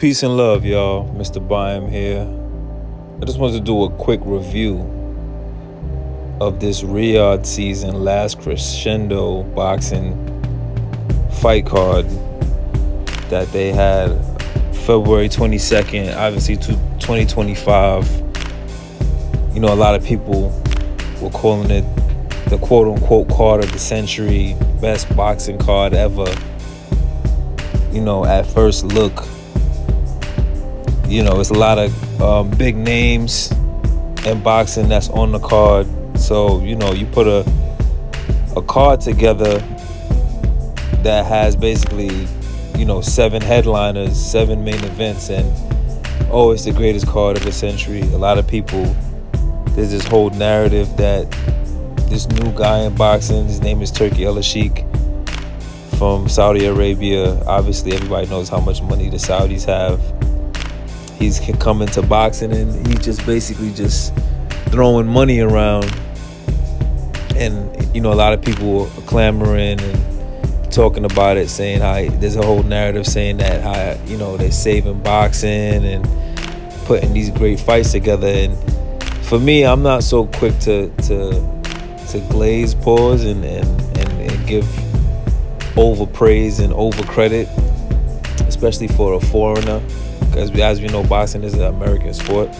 Peace and love, y'all. Mr. Byam here. I just wanted to do a quick review of this Riyadh season last crescendo boxing fight card that they had February 22nd, obviously to 2025. You know, a lot of people were calling it the quote-unquote card of the century, best boxing card ever. You know, at first look, you know, it's a lot of big names in boxing that's on the card. So, you know, you put a card together that has basically, you know, 7 headliners, 7 main events, and oh, it's the greatest card of the century. A lot of people, there's this whole narrative that this new guy in boxing, his name is Turki El-Sheikh from Saudi Arabia. Obviously, everybody knows how much money the Saudis have. He's come into boxing and he's just basically just throwing money around. And, you know, a lot of people are clamoring and talking about it, saying how there's a whole narrative saying that how, you know, they're saving boxing and putting these great fights together. And for me, I'm not so quick to glaze pause and give over praise and over credit, especially for a foreigner, because as we know, boxing is an American sport.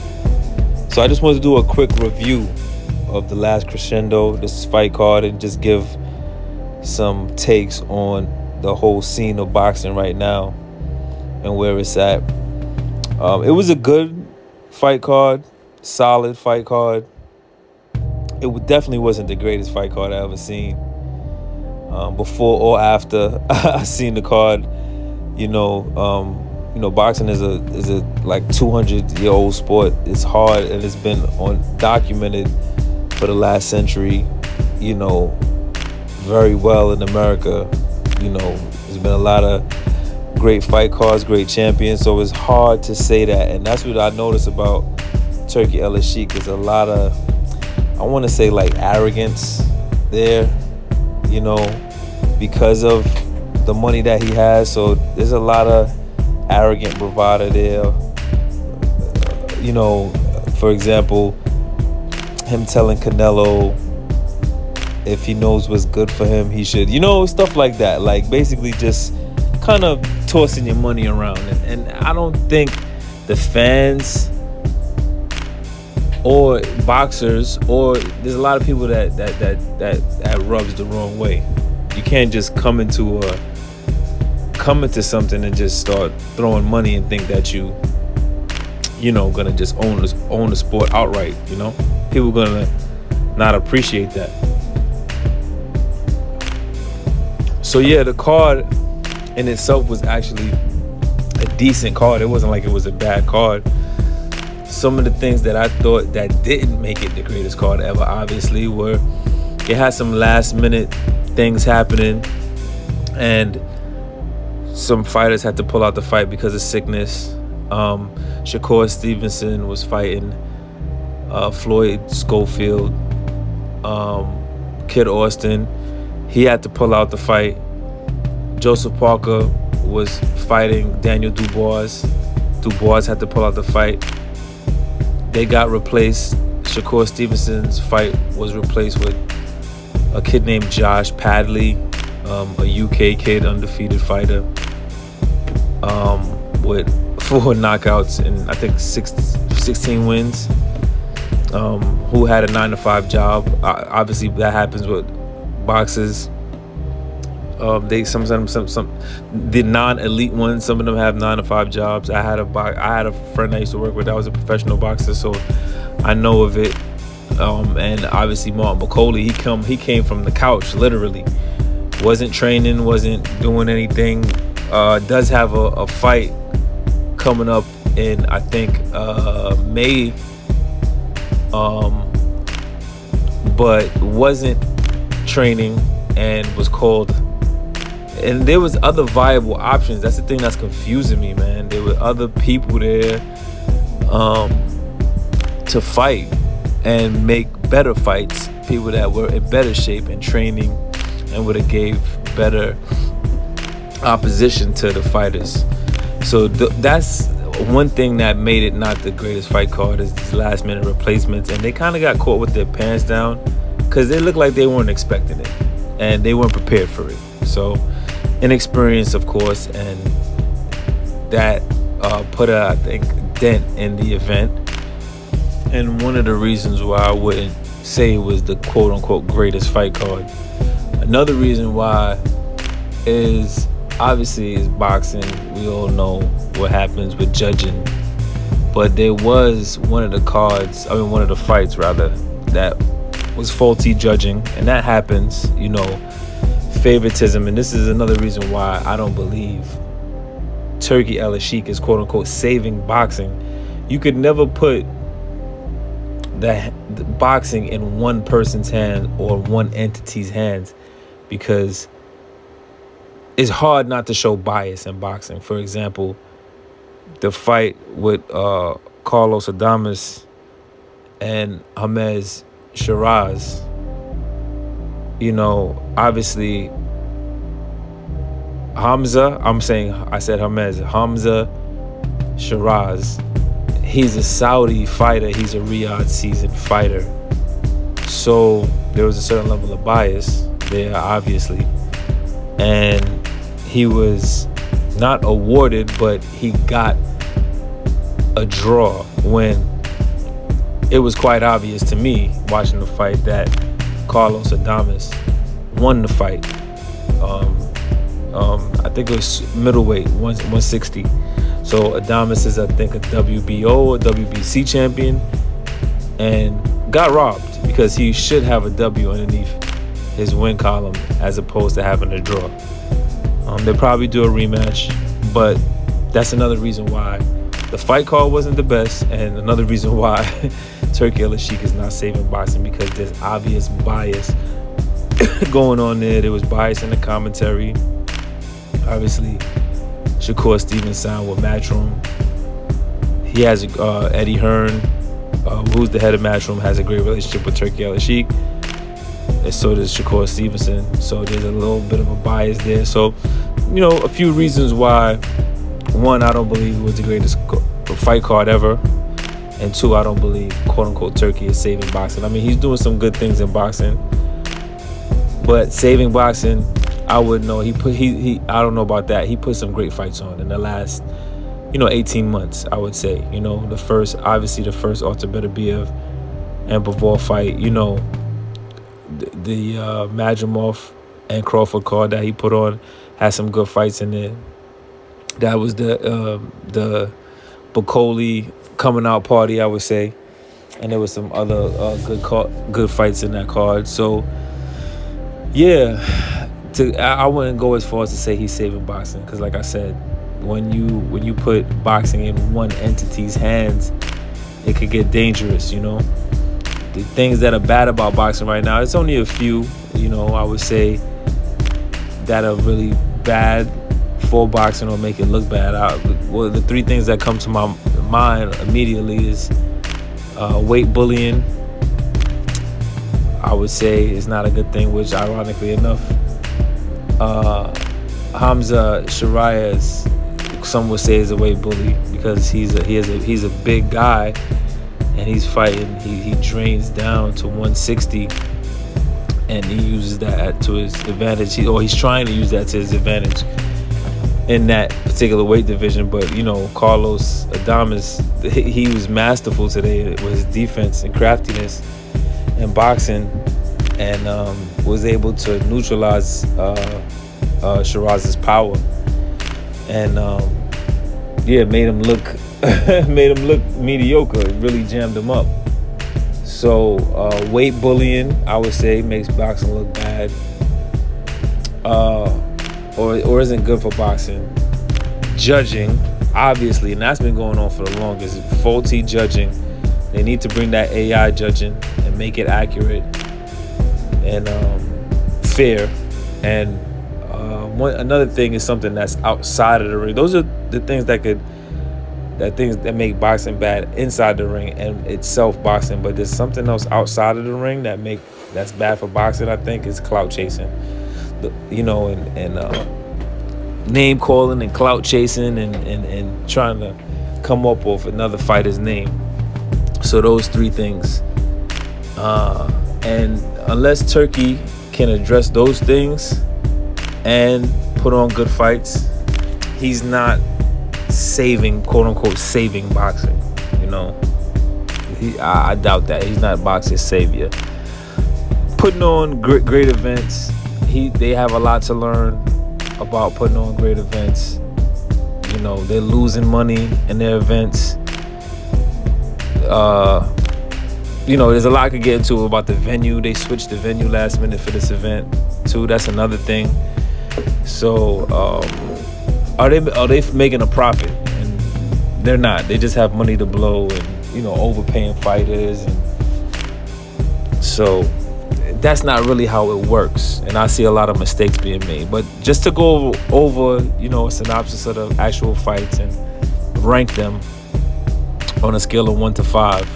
So I just wanted to do a quick review of the last crescendo, this fight card, and just give some takes on the whole scene of boxing right now and where it's at. It was a good fight card, solid fight card. It definitely wasn't the greatest fight card I ever seen. Before or after I seen the card, you know, boxing is a like 200-year-old sport. It's hard and it's been documented for the last century, you know, very well in America. You know, there's been a lot of great fight cards, great champions, so it's hard to say that. And that's what I noticed about Turki El-Sheikh, is a lot of, I want to say, like, arrogance there, you know, because of the money that he has. So there's a lot of arrogant bravado there. You know, for example, him telling Canelo if he knows what's good for him, he should, you know, stuff like that. Like, basically just kind of tossing your money around. And I don't think the fans or boxers, or there's a lot of people that rubs the wrong way. You can't just come into something and just start throwing money and think that you know, gonna just own the sport outright. You know, people gonna not appreciate that. So yeah, the card in itself was actually a decent card. It wasn't like it was a bad card. Some of the things that I thought that didn't make it the greatest card ever, obviously, were it had some last minute things happening, and some fighters had to pull out the fight because of sickness. Shakur Stevenson was fighting Floyd Schofield. Kid Austin, he had to pull out the fight. Joseph Parker was fighting Daniel Dubois. Dubois had to pull out the fight. They got replaced. Shakur Stevenson's fight was replaced with a kid named Josh Padley, a UK kid, undefeated fighter, with 4 knockouts and I think 16 wins, who had a 9-to-5 job. Obviously, that happens with boxers. They sometimes the non-elite ones, some of them have 9-to-5 jobs. I had a friend I used to work with that was a professional boxer, so I know of it. And obviously Martin McCauley, he came from the couch, literally. Wasn't training, wasn't doing anything. Does have a fight coming up in, I think, May, but wasn't training and was called. And there was other viable options. That's the thing that's confusing me, man. There were other people there to fight and make better fights. People that were in better shape and training and would have gave better opposition to the fighters. So that's one thing that made it not the greatest fight card is these last minute replacements, and they kind of got caught with their pants down because they looked like they weren't expecting it and they weren't prepared for it. So inexperience, of course, and that put a, I think, dent in the event. And one of the reasons why I wouldn't say it was the quote unquote greatest fight card. Another reason why is obviously is boxing. We all know what happens with judging. But there was one of the fights rather, that was faulty judging. And that happens, favoritism. And this is another reason why I don't believe Turki Al-Sheikh is quote unquote saving boxing. You could never put the boxing in one person's hand or one entity's hands, because it's hard not to show bias in boxing. For example, the fight with Carlos Adames and Hamez Shiraz, obviously Hamza Shiraz, he's a Saudi fighter, he's a Riyadh seasoned fighter. So there was a certain level of bias there, obviously. And he was not awarded, but he got a draw when it was quite obvious to me watching the fight that Carlos Adames won the fight. I think it was middleweight, 160. So Adames is, I think, a WBO or WBC champion, and got robbed because he should have a W underneath his win column as opposed to having a draw. They'll probably do a rematch, but that's another reason why the fight card wasn't the best, and another reason why Turki Al-Sheikh is not saving boxing, because there's obvious bias going on there. There was bias in the commentary. Obviously, Shakur Stevens signed with Matchroom. He has Eddie Hearn, who's the head of Matchroom, has a great relationship with Turki Al-Sheikh, and so does Shakur Stevenson. So there's a little bit of a bias there. So, a few reasons why. One, I don't believe it was the greatest fight card ever. And two, I don't believe, quote unquote, Turki is saving boxing. I mean, he's doing some good things in boxing, but saving boxing, I wouldn't know. I don't know about that. He put some great fights on in the last, 18 months, I would say. The first Artur Beterbiev and Bivol fight, the Madrimov and Crawford card that he put on had some good fights in there. That was the Bacoli coming out party, I would say, and there was some other good fights in that card. So yeah, I wouldn't go as far as to say he's saving boxing, because like I said, when you put boxing in one entity's hands, it could get dangerous. The things that are bad about boxing right now, it's only a few, I would say, that are really bad for boxing or make it look bad. The three things that come to my mind immediately is weight bullying. I would say is not a good thing, which ironically enough, Hamza Shiraz, some would say, is a weight bully, because he's a big guy, and he's fighting. He drains down to 160, and he uses that to his advantage. He's trying to use that to his advantage in that particular weight division. But Carlos Adames, he was masterful today with his defense and craftiness in boxing, and was able to neutralize Shiraz's power, and made him look mediocre. It really jammed him up. So weight bullying, I would say, makes boxing look bad, or isn't good for boxing. Judging, obviously, and that's been going on for the longest. Faulty judging. They need to bring that AI judging and make it accurate and fair. And another thing is something that's outside of the ring. Those are the things that make boxing bad inside the ring and itself boxing. But there's something else outside of the ring that's bad for boxing. I think is clout chasing. name calling and clout chasing and trying to come up with another fighter's name. So those three things. And unless Turkey can address those things and put on good fights, he's not saving, quote unquote, saving boxing. I doubt that. He's not boxing's savior. Putting on great events, they have a lot to learn about putting on great events. They're losing money in their events. There's a lot I could get into about the venue. They switched the venue last minute for this event too. That's another thing. So are they making a profit? And they're not. They just have money to blow and overpaying fighters, and so that's not really how it works. And I see a lot of mistakes being made. But just to go over a synopsis of the actual fights and rank them on a scale of 1 to 5.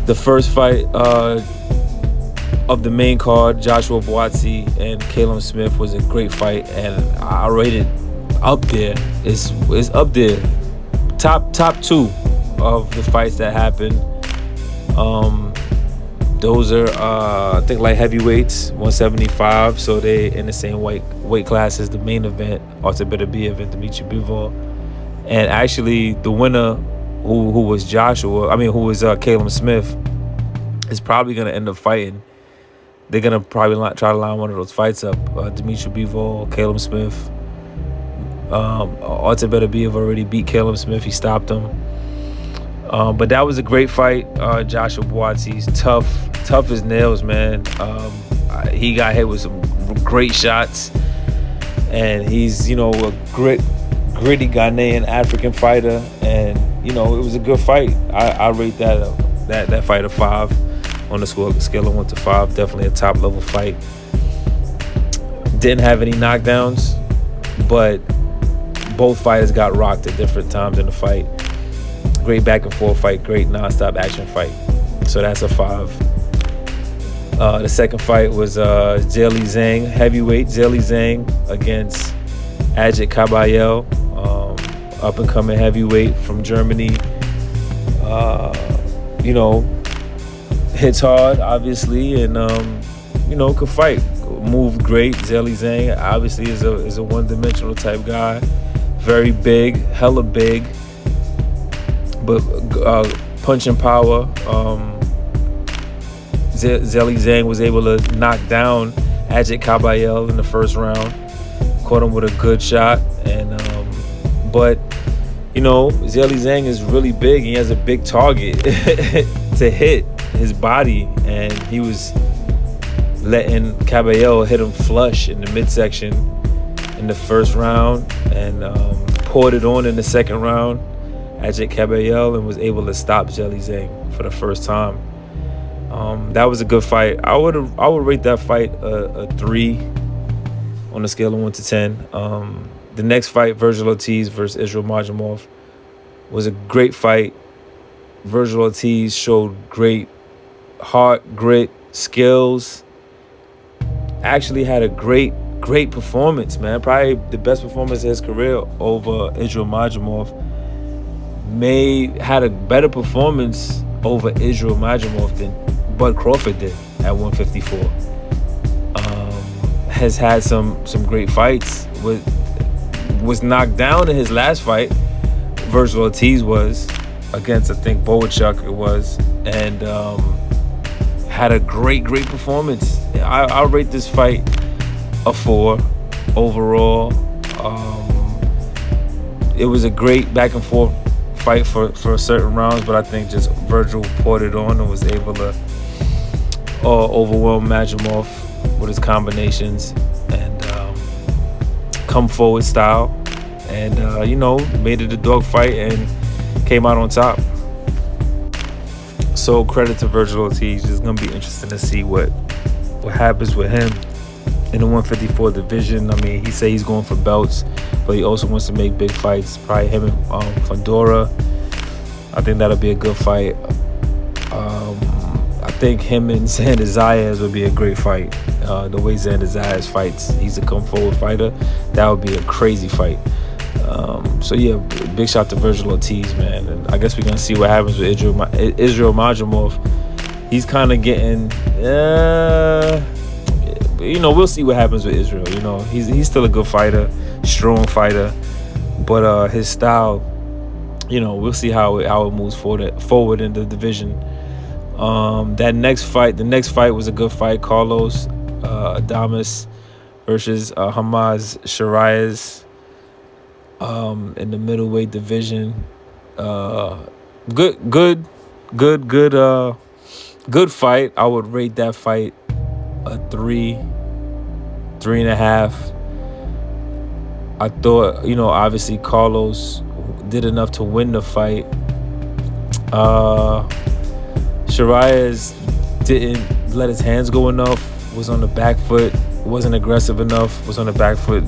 The first fight of the main card, Joshua Buatsi and Caleb Smith, was a great fight, and I rated up there. It's up there, top 2 of the fights that happened. Those are I think light heavyweights, 175, so they in the same weight class as the main event, Artur Dimitri Bivol. And actually the winner, who was Caleb Smith, is probably going to end up fighting. They're going to probably try to line one of those fights up. Dimitri Bivol, Caleb Smith. Artur Beterbiev already beat Caleb Smith. He stopped him. But that was a great fight. Joshua Buatsi's tough as nails, man. He got hit with some great shots. And he's, a gritty Ghanaian African fighter. And, it was a good fight. I rate that fight a 5 on the scale of 1 to 5. Definitely a top level fight. Didn't have any knockdowns, but both fighters got rocked at different times in the fight. Great back and forth fight, great nonstop action fight. So that's a 5. The second fight was Zhilei Zhang, heavyweight Zhilei Zhang against Ajit Kabayel, up and coming heavyweight from Germany. Hits hard, obviously, and could fight. Moved great. Zhilei Zhang obviously is a one-dimensional type guy. Very big, hella big, but punching power. Zhilei Zhang was able to knock down Ajit Kabayel in the first round. Caught him with a good shot, and but Zhilei Zhang is really big. He has a big target to hit his body, and he was letting Kabayel hit him flush in the midsection in the first round, and poured it on in the second round. Ajit Kabayel, and was able to stop Zhilei Zhang for the first time. That was a good fight. I would rate that fight a 3 on a scale of 1 to 10. The next fight, Virgil Ortiz versus Israel Majumov, was a great fight. Virgil Ortiz showed great heart, grit, skills. Actually had a great performance, man. Probably the best performance of his career over Israel Majumov. Had a better performance over Israel Majumov than Bud Crawford did at 154. Has had some great fights. Was knocked down in his last fight. Virgil Ortiz was against, I think, Boachuk it was, and had a great performance. I'll rate this fight a 4 overall. It was a great back and forth fight for certain rounds, but I think just Virgil poured it on and was able to overwhelm Majumov with his combinations and come forward style, and made it a dogfight and came out on top. So credit to Virgil Ortiz. It's gonna be interesting to see what happens with him in the 154 division. I mean, he say he's going for belts, but he also wants to make big fights. Probably him and Fondora. I think that'll be a good fight. I think him and Xander Zayas would be a great fight. The way Xander Zayas fights, he's a come forward fighter. That would be a crazy fight. So yeah, big shout to Virgil Ortiz, man. And I guess we're gonna see what happens with Israel Majamov. He's kind of getting, we'll see what happens with Israel. He's still a good fighter, strong fighter, but his style, we'll see how it moves forward in the division. The next fight was a good fight. Carlos Adames versus Hamaz Sharias in the middleweight division. Good fight. I would rate that fight a 3.5. I thought, obviously Carlos did enough to win the fight. Sharias didn't let his hands go enough, was on the back foot, wasn't aggressive enough, was on the back foot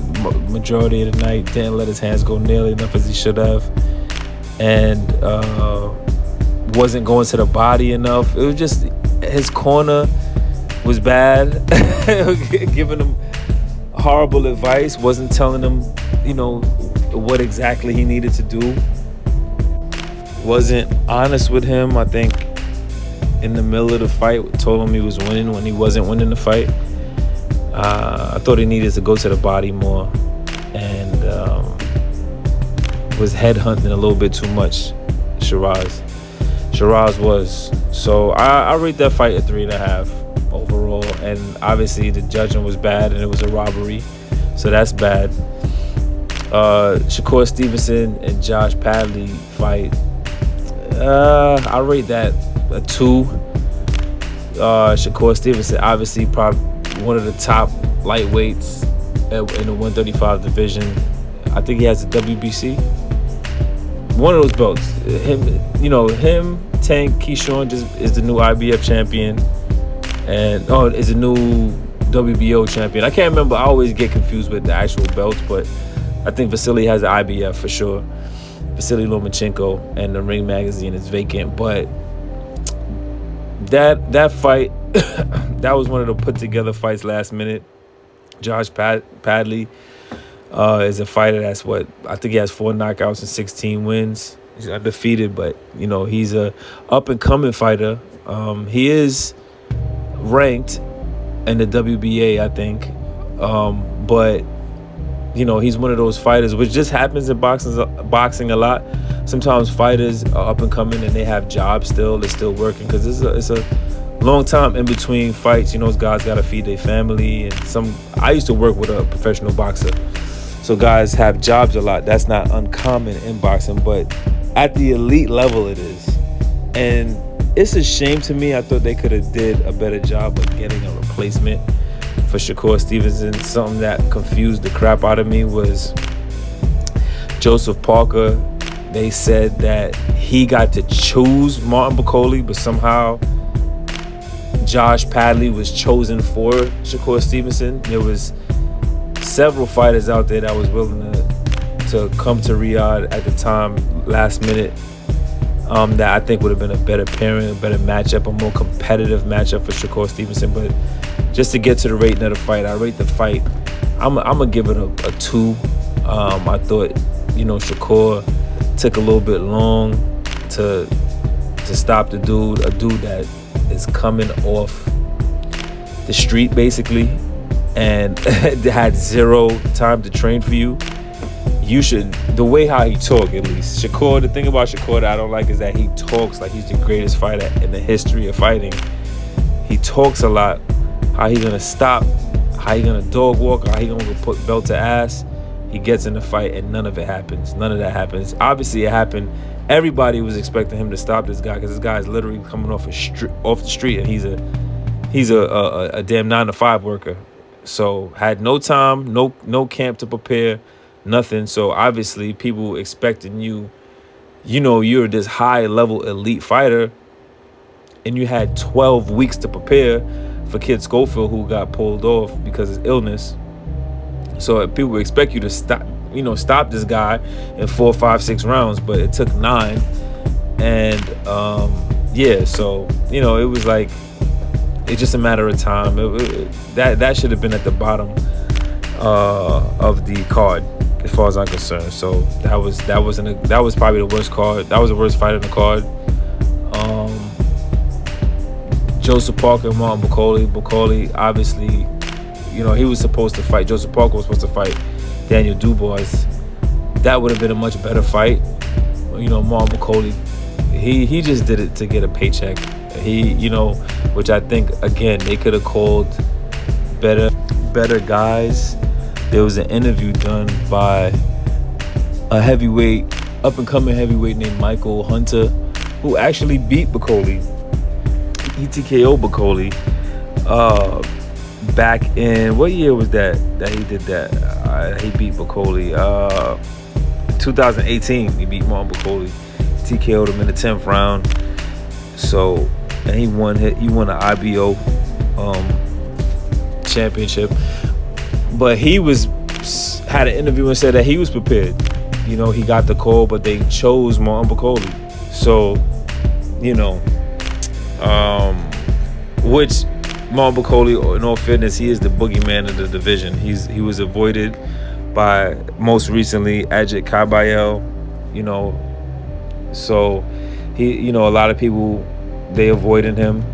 majority of the night, didn't let his hands go nearly enough as he should have, and wasn't going to the body enough. It was just his corner was bad, giving him horrible advice, wasn't telling him, what exactly he needed to do, wasn't honest with him. I think in the middle of the fight, told him he was winning when he wasn't winning the fight. I thought he needed to go to the body more, and was headhunting a little bit too much. Shiraz was. So I rate that fight a 3.5 overall, and obviously the judging was bad, and it was a robbery, so that's bad. Shakur Stevenson and Josh Padley fight, I rate that a 2. Shakur Stevenson, obviously probably one of the top lightweights in the 135 division. I think he has the WBC. One of those belts. Him, Tank Keyshawn is the new IBF champion, and is the new WBO champion. I can't remember. I always get confused with the actual belts, but I think Vasily has the IBF for sure. Vasily Lomachenko, and the Ring magazine is vacant. But that fight, that was one of the put together fights last minute. Josh Padley is a fighter that's I think he has 4 knockouts and 16 wins. He's undefeated, but he's a up and coming fighter. He is ranked in the WBA, I think, but he's one of those fighters, which just happens in boxing a lot. Sometimes fighters are up and coming and they have jobs still. They're still working because it's a long time in between fights. Those guys got to feed their family. And I used to work with a professional boxer, so guys have jobs a lot. That's not uncommon in boxing, but at the elite level it is. And it's a shame to me. I thought they could have did a better job of getting a replacement for Shakur Stevenson. Something that confused the crap out of me was Joseph Parker. They said that he got to choose Martin Bakole, but somehow Josh Padley was chosen for Shakur Stevenson. There was several fighters out there that was willing to come to Riyadh at the time, last minute, that I think would have been a better pairing, a better matchup, a more competitive matchup for Shakur Stevenson. But just to get to the rating of the fight, I rate the fight, I'm going to give it a 2. I thought, Shakur took a little bit long to stop the dude, a dude that is coming off the street basically, and had 0 time to train for you. You should, the way how he talk, at least. Shakur, the thing about Shakur that I don't like is that he talks like he's the greatest fighter in the history of fighting. He talks a lot, how he gonna stop, how he gonna dog walk, how he gonna put belt to ass. He gets in the fight and none of it happens. None of that happens. Obviously it happened. Everybody was expecting him to stop this guy because this guy is literally coming off the street, and he's a damn 9-to-5 worker. So had no time, no camp to prepare, nothing. So obviously people expecting you're this high level elite fighter, and you had 12 weeks to prepare for Kid Schofield, who got pulled off because of illness. So people expect you to stop this guy in 4, 5, 6 rounds, but it took 9. And so it was like It's just a matter of time. That should have been at the bottom of the card, as far as I'm concerned. So that was probably the worst card. That was the worst fight in the card. Joseph Parker and Martin Bucoli. Bucoli, obviously, he was supposed to fight. Joseph Parker was supposed to fight Daniel Dubois. That would have been a much better fight. Martin Bucoli, he just did it to get a paycheck. Which I think, again, they could have called better guys. There was an interview done by a up and coming heavyweight named Michael Hunter, who actually beat Bucoli. He TKO'd Bucoli back in, what year was that he did that? He beat Bucoli 2018. He beat Martin Bucoli, TKO'd him in the 10th round. So, and he won an IBO championship. But he had an interview and said that he was prepared. He got the call, but they chose Martin Bucoli. So, which Martin Bucoli, in all fairness, he is the boogeyman of the division. He was avoided by, most recently, Ajit Kabayel. So he, a lot of people, they avoided him,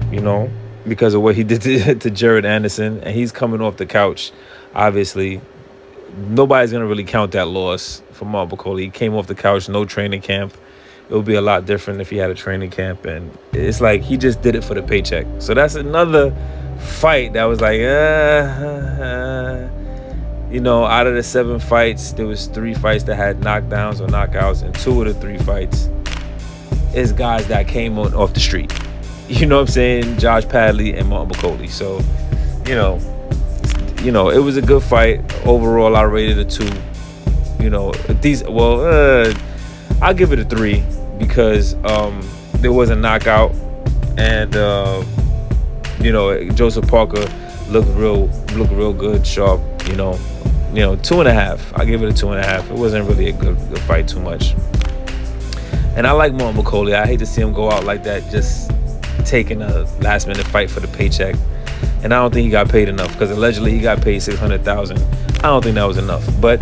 because of what he did to Jared Anderson, and he's coming off the couch. Obviously, nobody's gonna really count that loss for Martin Bucoli. He came off the couch, no training camp. It would be a lot different if he had a training camp, and it's like he just did it for the paycheck. So that's another fight that was like, out of the 7 fights, there was 3 fights that had knockdowns or knockouts, and 2 of the 3 fights is guys that came off the street. You know what I'm saying? Josh Padley and Martin Bucoli. So, it was a good fight. Overall, I rated a 2. I'll give it a 3 because there was a knockout, and Joseph Parker looked real good, sharp. 2.5. I give it a 2.5. It wasn't really a good fight too much. And I like Martin Bucoli. I hate to see him go out like that, just taking a last minute fight for the paycheck. And I don't think he got paid enough, because allegedly he got paid $600,000. I don't think that was enough, but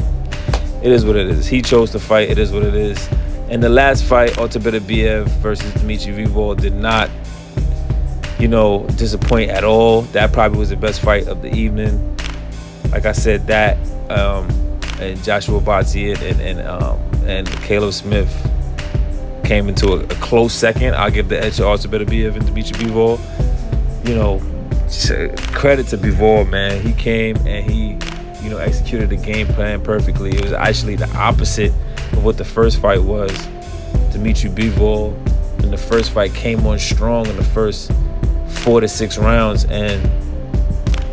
it is what it is. He chose to fight. It is what it is. And the last fight, Otabedabiev versus Dmitry Bivol, did not, disappoint at all. That probably was the best fight of the evening. Like I said, that and Joshua Buatsi and Caleb Smith came into a close second. I'll give the edge to Otabedabiev and Dmitry Bivol. Credit to Bivol, man. He came and he executed the game plan perfectly. It was actually the opposite of what the first fight was. Dmitry Bivol in the first fight came on strong in the first 4 to 6 rounds, and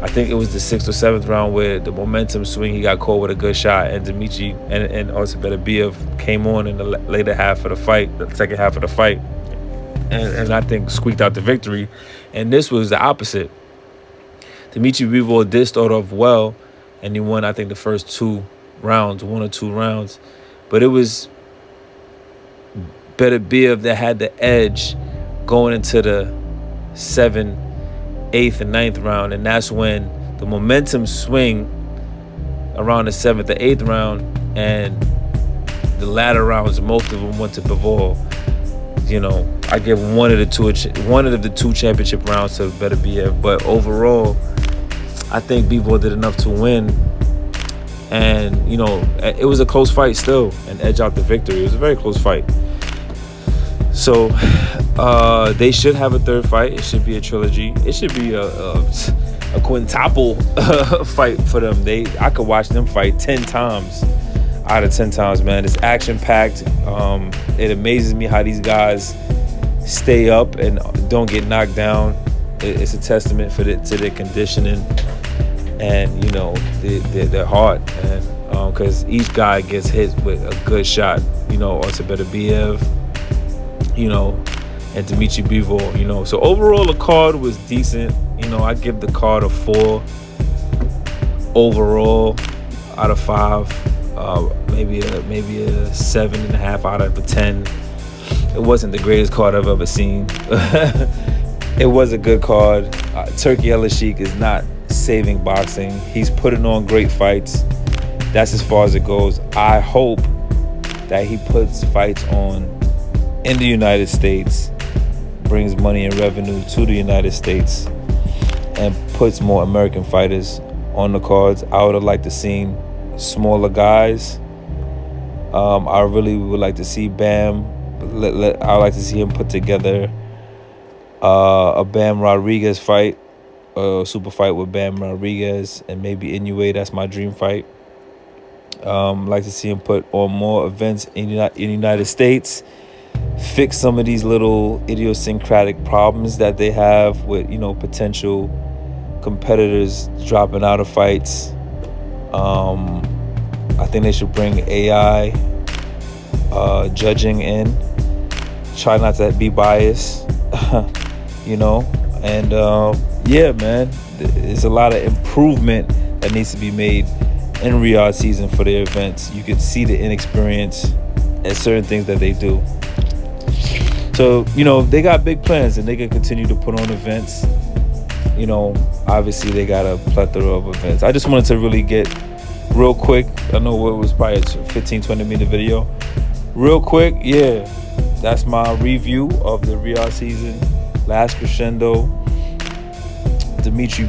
I think it was the 6th or 7th round where the momentum swing, he got caught with a good shot, and Dmitry and Otabedabiev came on in the later half of the fight, the second half of the fight, and I think squeaked out the victory. And this was the opposite. Dmitry Bivol did start off well, and he won, I think, the first 2 rounds, 1 or 2 rounds. But it was Beterbiev that had the edge going into the 7th, 8th, and 9th round. And that's when the momentum swing around the 7th or 8th round, and the latter rounds, most of them went to Bivol. I give one of the 2 championship rounds to Beterbiev. But overall, I think Bivol did enough to win. And, it was a close fight still, and edge out the victory. It was a very close fight. So they should have a 3rd fight. It should be a trilogy. It should be a quintuple fight for them. I could watch them fight 10 times out of 10 times, man. It's action-packed. It amazes me how these guys stay up and don't get knocked down. It's a testament to their conditioning and their heart, and because each guy gets hit with a good shot. Also Beterbiev, and Dmitry Bivol. So overall, the card was decent. I give the card a 4 overall out of 5. Maybe a 7.5 out of a 10. It wasn't the greatest card I've ever seen. It was a good card. Turkey Al-Sheikh is not saving boxing. He's putting on great fights. That's as far as it goes. I hope that he puts fights on in the United States, brings money and revenue to the United States, and puts more American fighters on the cards. I would have liked to see smaller guys. I really would like to see Bam. I would like to see him put together a Bam Rodriguez fight, a super fight with Bam Rodriguez and maybe Inoue. That's my dream fight. Like to see him put on more events in the United States, fix some of these little idiosyncratic problems that they have with, potential competitors dropping out of fights. I think they should bring AI judging in. Try not to be biased, and yeah, man, there's a lot of improvement that needs to be made in Riyadh season for their events. You can see the inexperience and certain things that they do. So, they got big plans and they can continue to put on events. Obviously they got a plethora of events. I just wanted to really get real quick. I know it was probably a 15-20 minute video. Real quick, yeah, that's my review of the Riyadh season. Last Crescendo, Dimitri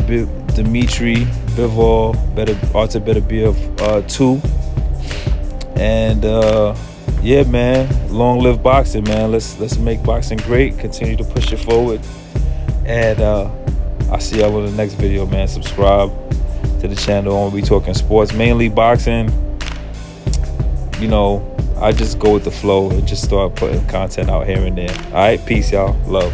Bivol, Artur Beterbiev 2. And yeah, man, long live boxing, man. Let's make boxing great. Continue to push it forward. And I'll see y'all in the next video, man. Subscribe to the channel. I'm gonna be talking sports, mainly boxing. I just go with the flow and just start putting content out here and there. All right, peace, y'all. Love.